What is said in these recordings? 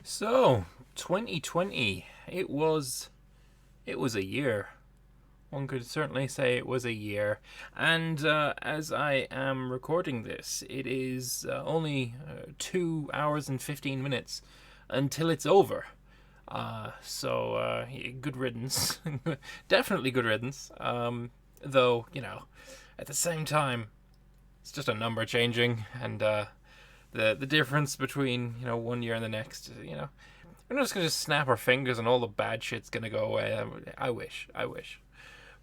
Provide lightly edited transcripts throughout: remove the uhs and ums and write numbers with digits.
So, 2020, it was a year. One could certainly say it was a year. And as I am recording this, it is only 2 hours and 15 minutes until it's over. Good riddance. Definitely good riddance. Though, at the same time, it's just a number changing, and the difference between 1 year and the next. We're not just gonna just snap our fingers and all the bad shit's gonna go away. I wish.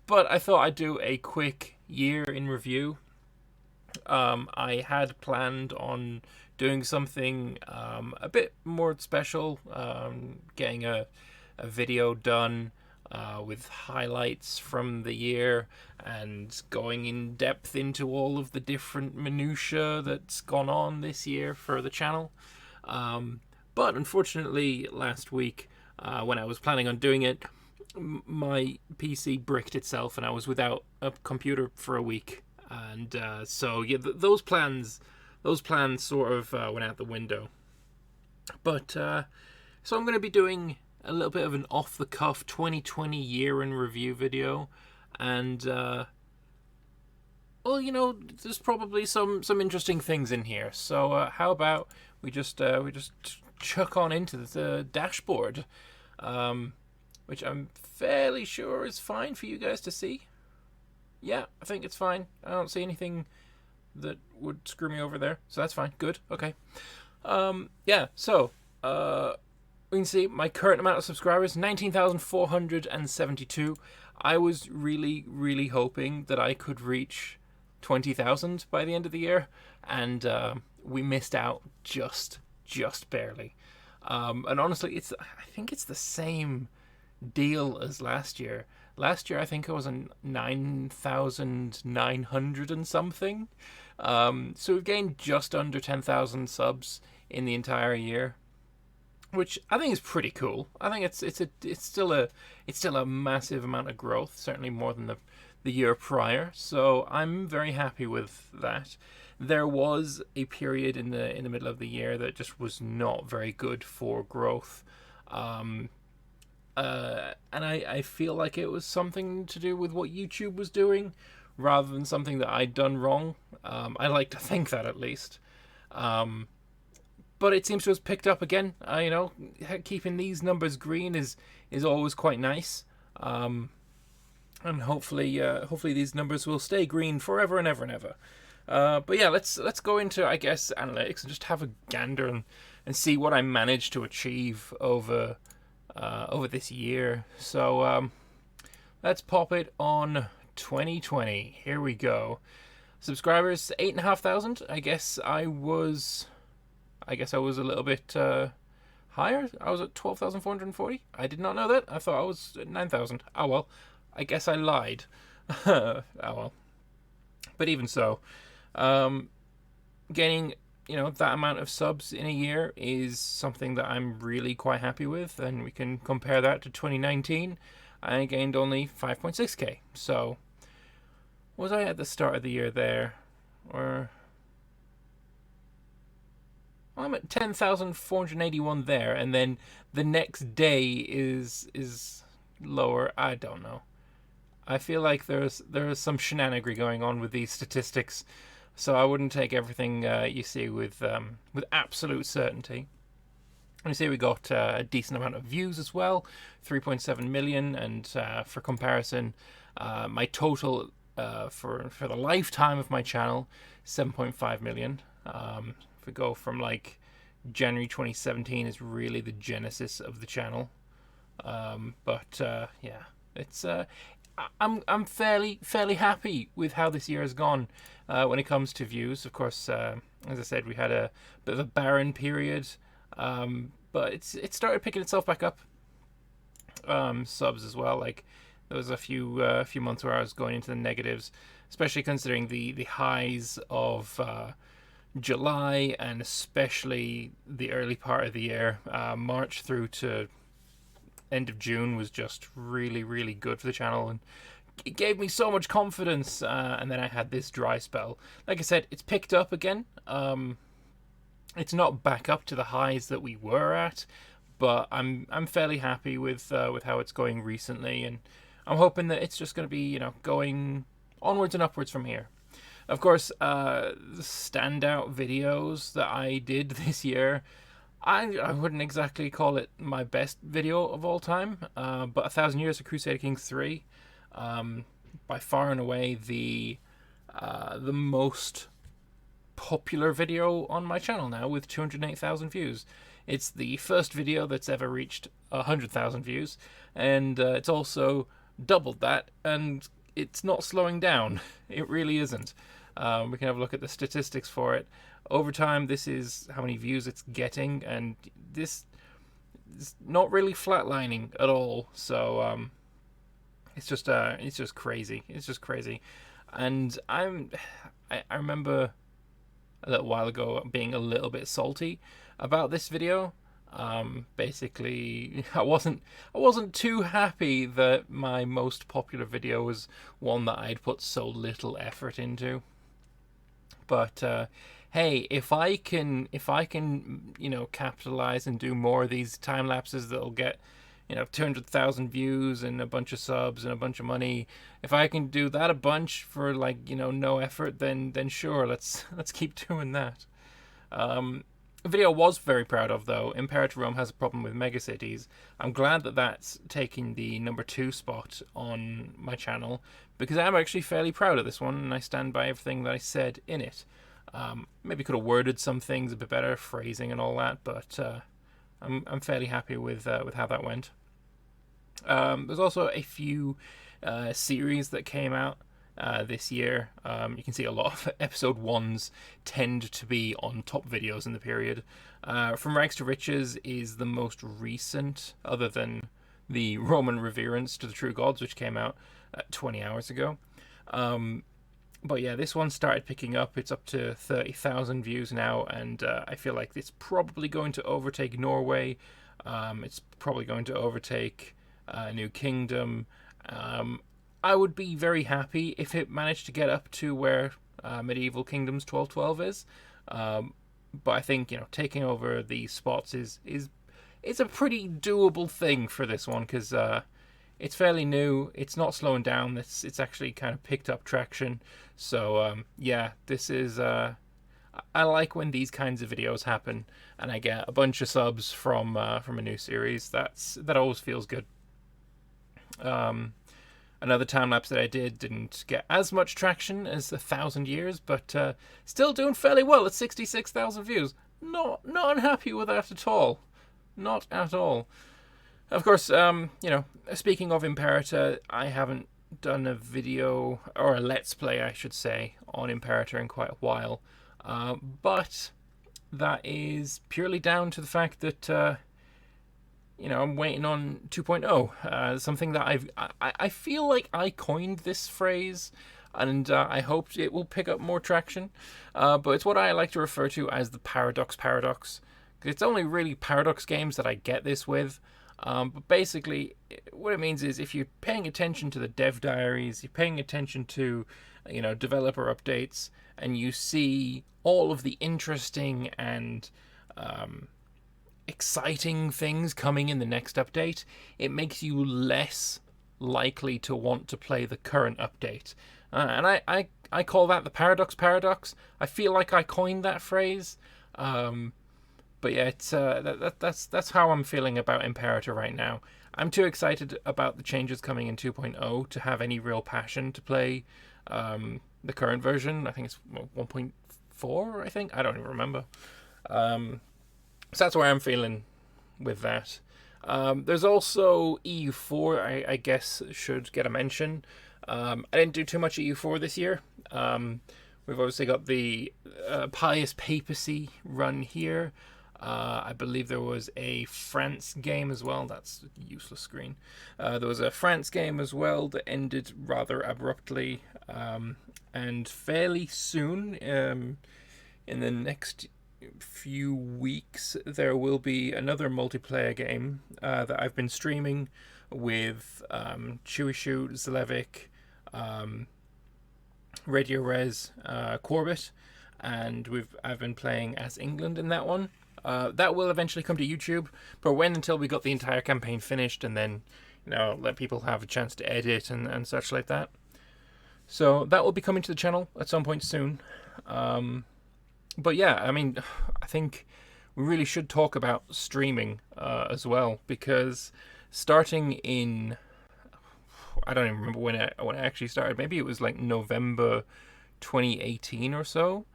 But I thought I'd do a quick year in review. I had planned on doing something a bit more special, getting a video done with highlights from the year and going in depth into all of the different minutiae that's gone on this year for the channel. But unfortunately, last week, when I was planning on doing it, my PC bricked itself and I was without a computer for a week. And those plans sort of went out the window. But so I'm going to be doing a little bit of an off-the-cuff 2020 year in review video, and there's probably some interesting things in here. So how about we just chuck on into the dashboard, which I'm fairly sure is fine for you guys to see. Yeah, I think it's fine. I don't see anything that would screw me over there, so that's fine. Good. Okay. So we can see my current amount of subscribers, 19,472. I was really, really hoping that I could reach 20,000 by the end of the year, and we missed out just barely. And honestly, I think it's the same deal as last year. Last year, I think I was on 9,900 and something. So we've gained just under 10,000 subs in the entire year, which I think is pretty cool. I think it's still a massive amount of growth, certainly more than the year prior. So I'm very happy with that. There was a period in the middle of the year that just was not very good for growth. And I feel like it was something to do with what YouTube was doing rather than something that I'd done wrong. I like to think that, at least. But it seems to have picked up again. Keeping these numbers green is always quite nice. And hopefully these numbers will stay green forever and ever and ever. But yeah, let's go into, I guess, analytics and just have a gander and see what I managed to achieve over this year. So let's pop it on 2020. Here we go. Subscribers 8,500. I guess I was a little bit higher. I was at 12,440. I did not know that. I thought I was at 9,000. Oh well. I guess I lied. Oh well. But even so, gaining that amount of subs in a year is something that I'm really quite happy with, and we can compare that to 2019. I gained only 5.6k. So was I at the start of the year there, or I'm at 10,481 there, and then the next day is lower. I don't know. I feel like there is some shenanigery going on with these statistics, so I wouldn't take everything you see with absolute certainty. And you see we got a decent amount of views as well, 3.7 million, and for comparison, my total for the lifetime of my channel, 7.5 million. If we go from like January 2017 is really the genesis of the channel. It's I'm fairly happy with how this year has gone when it comes to views. Of course, as I said, we had a bit of a barren period, but it started picking itself back up. Subs as well. Like there was a few months where I was going into the negatives, especially considering the highs of July and especially the early part of the year. March through to end of June was just really, really good for the channel, and it gave me so much confidence. And then I had this dry spell. Like I said, it's picked up again. It's not back up to the highs that we were at, but I'm fairly happy with how it's going recently, and I'm hoping that it's just going to be, going onwards and upwards from here. Of course, the standout videos that I did this year, I wouldn't exactly call it my best video of all time, but 1,000 Years of Crusader Kings 3, by far and away the most popular video on my channel now, with 208,000 views. It's the first video that's ever reached 100,000 views, and it's also doubled that, and it's not slowing down. It really isn't. We can have a look at the statistics for it. Over time, this is how many views it's getting, and this is not really flatlining at all. So it's just crazy. It's just crazy. And I remember a little while ago being a little bit salty about this video. Basically, I wasn't too happy that my most popular video was one that I'd put so little effort into. But hey, if I can capitalize and do more of these time lapses that'll get 200,000 views and a bunch of subs and a bunch of money, if I can do that a bunch for no effort, then sure, let's keep doing that. A video I was very proud of, though, Imperator Rome Has a Problem with Megacities. I'm glad that that's taking the number 2 spot on my channel, because I'm actually fairly proud of this one, and I stand by everything that I said in it. Maybe could have worded some things a bit better, phrasing and all that, but I'm fairly happy with how that went. There's also a few series that came out this year. You can see a lot of episode 1s tend to be on top videos in the period. From Rags to Riches is the most recent, other than the Roman Reverence to the True Gods, which came out 20 hours ago. But yeah, this one started picking up. It's up to 30,000 views now, and I feel like it's probably going to overtake Norway. It's probably going to overtake New Kingdom. I would be very happy if it managed to get up to where Medieval Kingdoms 1212 is. But I think taking over these spots is a pretty doable thing for this one, because it's fairly new. It's not slowing down. It's actually kind of picked up traction. So yeah, this is I like when these kinds of videos happen and I get a bunch of subs from a new series. That always feels good. Another time lapse that I didn't get as much traction as 1,000 Years, but still doing fairly well at 66,000 views. Not unhappy with that at all. Not at all. Of course, speaking of Imperator, I haven't done a video, or a Let's Play, I should say, on Imperator in quite a while. But that is purely down to the fact that I'm waiting on 2.0, something that I feel like I coined this phrase, and I hope it will pick up more traction. But it's what I like to refer to as the paradox. It's only really paradox games that I get this with. But basically, what it means is if you're paying attention to the dev diaries, you're paying attention to, developer updates, and you see all of the interesting and exciting things coming in the next update, it makes you less likely to want to play the current update. And I call that the paradox. I feel like I coined that phrase. But yeah, it's that's how I'm feeling about Imperator right now. I'm too excited about the changes coming in 2.0 to have any real passion to play the current version. I think it's 1.4, I think. I don't even remember. So that's where I'm feeling with that. There's also EU4, I guess, should get a mention. I didn't do too much EU4 this year. We've obviously got the Pious Papacy run here. I believe there was a France game as well. That's a useless screen. There was a France game as well that ended rather abruptly. And fairly soon, in the next few weeks, there will be another multiplayer game that I've been streaming with Chewy Shoot, Zlevic, Radio Res, Corbett, and I've been playing as England in that one. That will eventually come to YouTube, but when until we got the entire campaign finished, and then let people have a chance to edit and such like that. So that will be coming to the channel at some point soon. But yeah, I mean, I think we really should talk about streaming as well, because starting in, I don't even remember when I actually started. Maybe it was like November 2018 or so.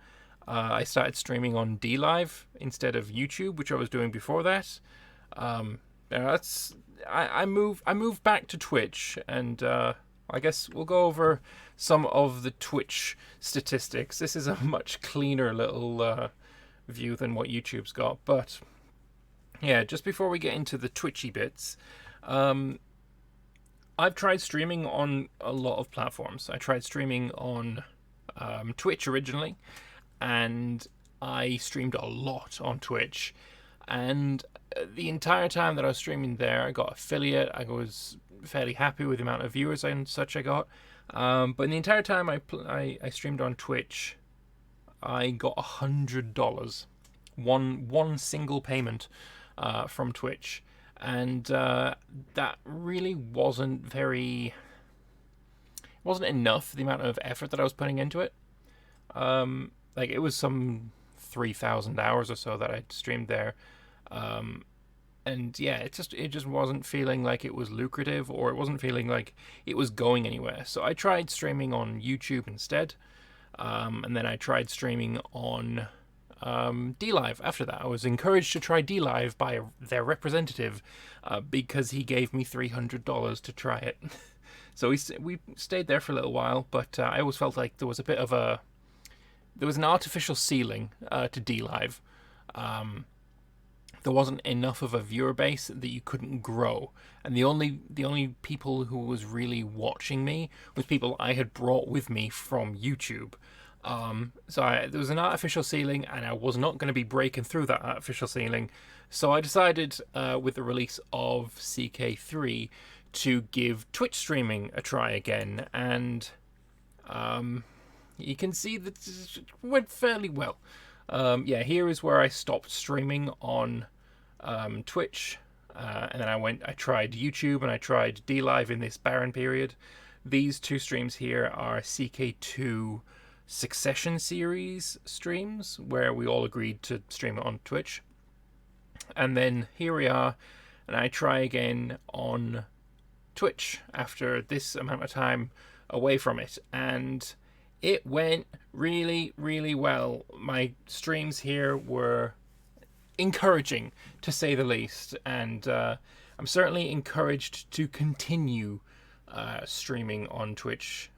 I started streaming on DLive instead of YouTube, which I was doing before that. I moved back to Twitch, and I guess we'll go over some of the Twitch statistics. This is a much cleaner little view than what YouTube's got, but yeah, just before we get into the Twitchy bits, I've tried streaming on a lot of platforms. I tried streaming on Twitch originally, and I streamed a lot on Twitch. And the entire time that I was streaming there, I got affiliate. I was fairly happy with the amount of viewers and such I got. But in the entire time I streamed on Twitch, I got $100, one single payment from Twitch, and that really wasn't enough. The amount of effort that I was putting into it. Like, it was some 3,000 hours or so that I streamed there, and yeah, it just wasn't feeling like it was lucrative, or it wasn't feeling like it was going anywhere. So I tried streaming on YouTube instead, and then I tried streaming on DLive after that. I was encouraged to try DLive by their representative because he gave me $300 to try it. So we stayed there for a little while, but I always felt like there was an artificial ceiling to DLive. There wasn't enough of a viewer base that you couldn't grow, and the only people who was really watching me was people I had brought with me from YouTube. So there was an artificial ceiling, and I was not going to be breaking through that artificial ceiling. So I decided, with the release of CK3, to give Twitch streaming a try again, and you can see that it went fairly well. Yeah, here is where I stopped streaming on Twitch, and then I tried YouTube and I tried DLive in this barren period. These two streams here are CK2 Succession series streams, where we all agreed to stream it on Twitch. And then here we are, and I try again on Twitch after this amount of time away from it, and it went really, really well. My streams here were encouraging, to say the least, and I'm certainly encouraged to continue streaming on Twitch,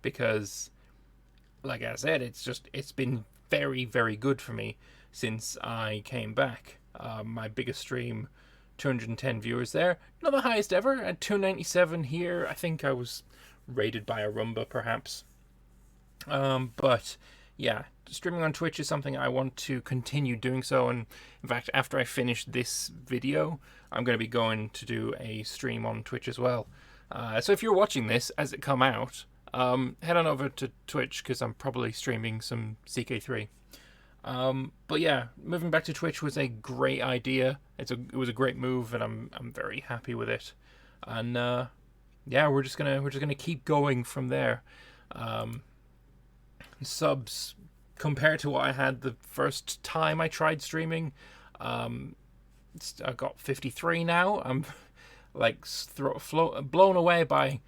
because, like I said, it's been very, very good for me since I came back. My biggest stream, 210 viewers there, not the highest ever, at 297 here. I think I was rated by a Roomba, perhaps. But yeah, streaming on Twitch is something I want to continue doing so, and in fact, after I finish this video, I'm going to be going to do a stream on Twitch as well. So if you're watching this as it come out, head on over to Twitch, because I'm probably streaming some CK3. But yeah, moving back to Twitch was a great idea. It was a great move, and I'm very happy with it. And yeah, we're just gonna keep going from there. Subs compared to what I had the first time I tried streaming, I got 53 now. I'm like blown away by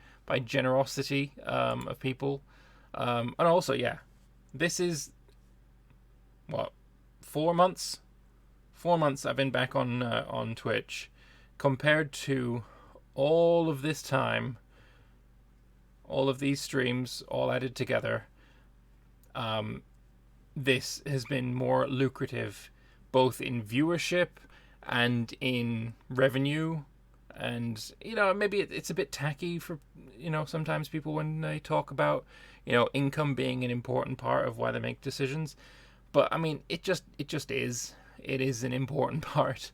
generosity of people, and also, yeah, this is what, 4 months. 4 months I've been back on Twitch, compared to all of this time, all of these streams all added together. This has been more lucrative, both in viewership and in revenue. And, maybe it's a bit tacky for, sometimes people when they talk about, income being an important part of why they make decisions. But, I mean, it just is. It is an important part.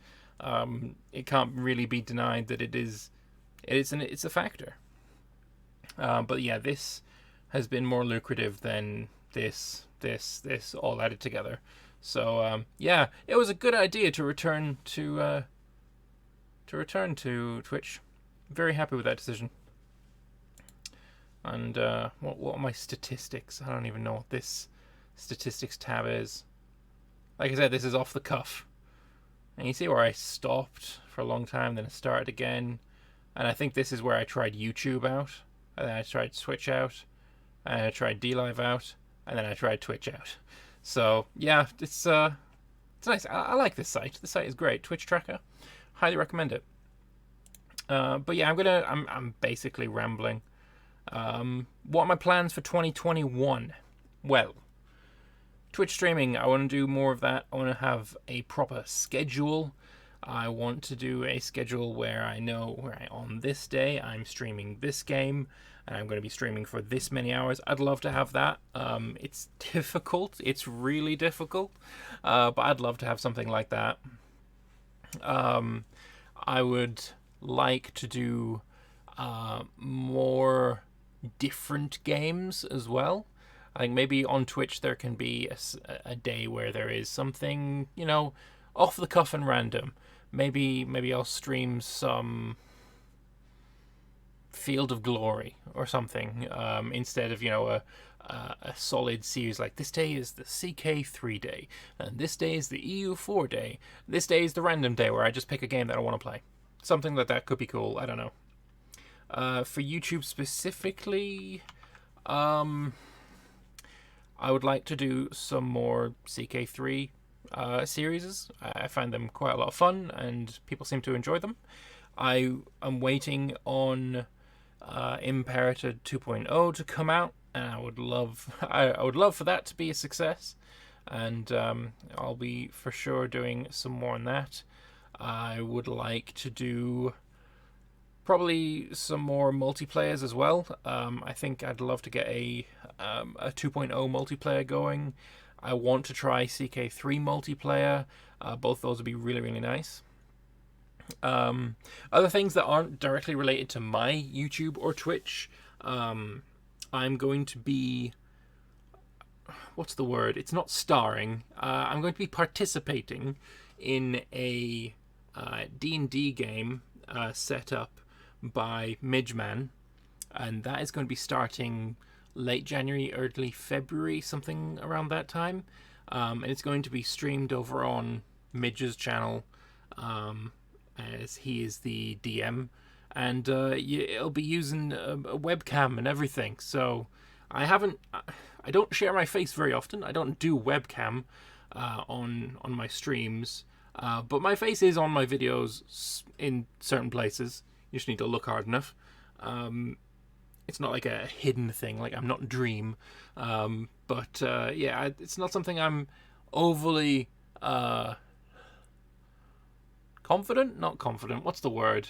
It can't really be denied that it's a factor. But yeah, this has been more lucrative than this all added together. So yeah, it was a good idea to return to Twitch. Very happy with that decision. And what are my statistics? I don't even know what this statistics tab is. Like I said, this is off the cuff. And you see where I stopped for a long time, then I started again. And I think this is where I tried YouTube out, and then I tried Switch out, and I tried DLive out, and then I tried Twitch out. So yeah, it's nice. I like this site. The site is great. Twitch Tracker, highly recommend it. But yeah, I'm basically rambling. What are my plans for 2021? Well, Twitch streaming, I want to do more of that. I want to have a proper schedule. I want to do a schedule where I know on this day I'm streaming this game and I'm going to be streaming for this many hours. I'd love to have that. It's difficult. It's really difficult. But I'd love to have something like that. I would like to do more different games as well. I think maybe on Twitch there can be a day where there is something, off the cuff and random. Maybe I'll stream some Field of Glory or something instead of a solid series like this day is the CK3 day and this day is the EU4 day. This day is the random day where I just pick a game that I want to play. Something like that could be cool. I don't know. For YouTube specifically, I would like to do some more CK3 series. I find them quite a lot of fun, and people seem to enjoy them. I am waiting on Imperator 2.0 to come out, and I would love for that to be a success. And I'll be for sure doing some more on that. I would like to do probably some more multiplayers as well. I think I'd love to get a 2.0 multiplayer going. I want to try CK3 multiplayer. Both those would be really, really nice. Other things that aren't directly related to my YouTube or Twitch, I'm going to be... What's the word? It's not starring. I'm going to be participating in a D&D game set up by Midgeman, and that is going to be starting late January, early February, something around that time. And it's going to be streamed over on Midge's channel, as he is the DM, and it'll be using a webcam and everything. So I don't share my face very often. I don't do webcam on my streams, but my face is on my videos in certain places. You just need to look hard enough. It's not like a hidden thing, like I'm not Dream. But yeah, it's not something I'm overly confident? Not confident. What's the word?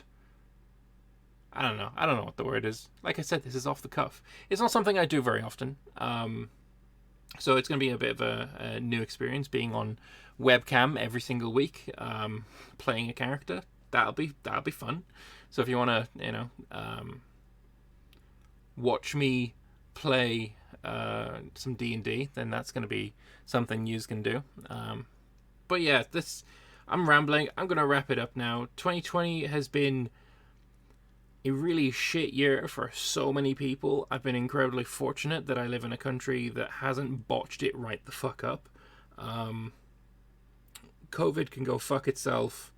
I don't know. I don't know what the word is. Like I said, this is off the cuff. It's not something I do very often. So it's going to be a bit of a new experience being on webcam every single week, playing a character. That'll be fun. So if you want to, watch me play some D&D, then that's going to be something you can do. But yeah, I'm rambling. I'm going to wrap it up now. 2020 has been a really shit year for so many people. I've been incredibly fortunate that I live in a country that hasn't botched it right the fuck up. COVID can go fuck itself.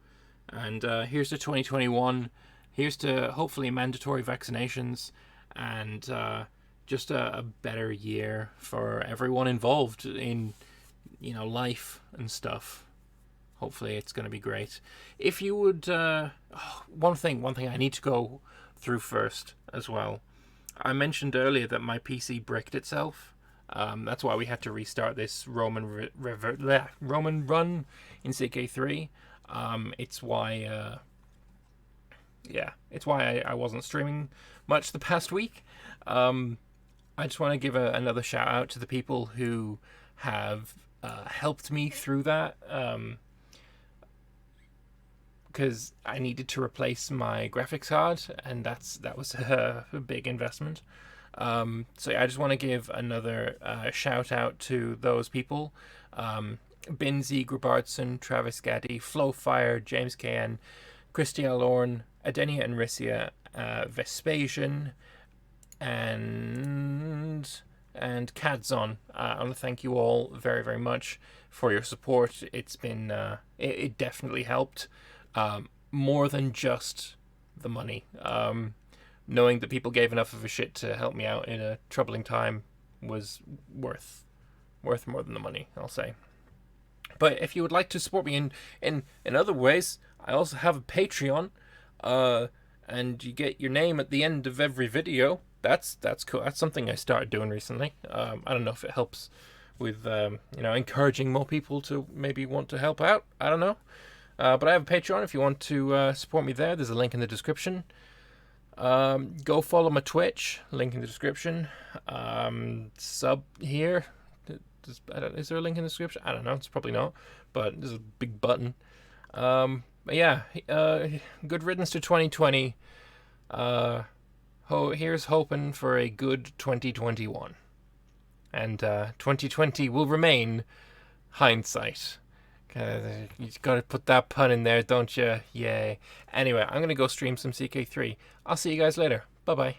And here's to 2021. Here's to hopefully mandatory vaccinations and just a better year for everyone involved in, life and stuff. Hopefully it's going to be great. If you would... one thing I need to go through first as well. I mentioned earlier that my PC bricked itself. That's why we had to restart this Roman run in CK3. It's why... it's why I wasn't streaming much the past week. I just want to give another shout out to the people who have helped me through that. Because I needed to replace my graphics card, and that was a big investment. So I just want to give another shout out to those people. Binzi, Grubartson, Travis Gaddy, Flowfire, James KN, Christiel Lorne, Adenia and Rissia, Vespasian, and Cadzon. I want to thank you all very, very much for your support. It's been it definitely helped, more than just the money. Knowing that people gave enough of a shit to help me out in a troubling time was worth more than the money, I'll say. But if you would like to support me in other ways, I also have a Patreon, and you get your name at the end of every video. That's cool. That's something I started doing recently. I don't know if it helps with encouraging more people to maybe want to help out. I don't know. But I have a Patreon if you want to support me there. There's a link in the description. Go follow my Twitch, link in the description. Sub here. Is there a link in the description? I don't know. It's probably not, but there's a big button. But yeah, good riddance to 2020. Here's hoping for a good 2021. And 2020 will remain hindsight. You got to put that pun in there, don't you? Yay. Anyway, I'm going to go stream some CK3. I'll see you guys later. Bye-bye.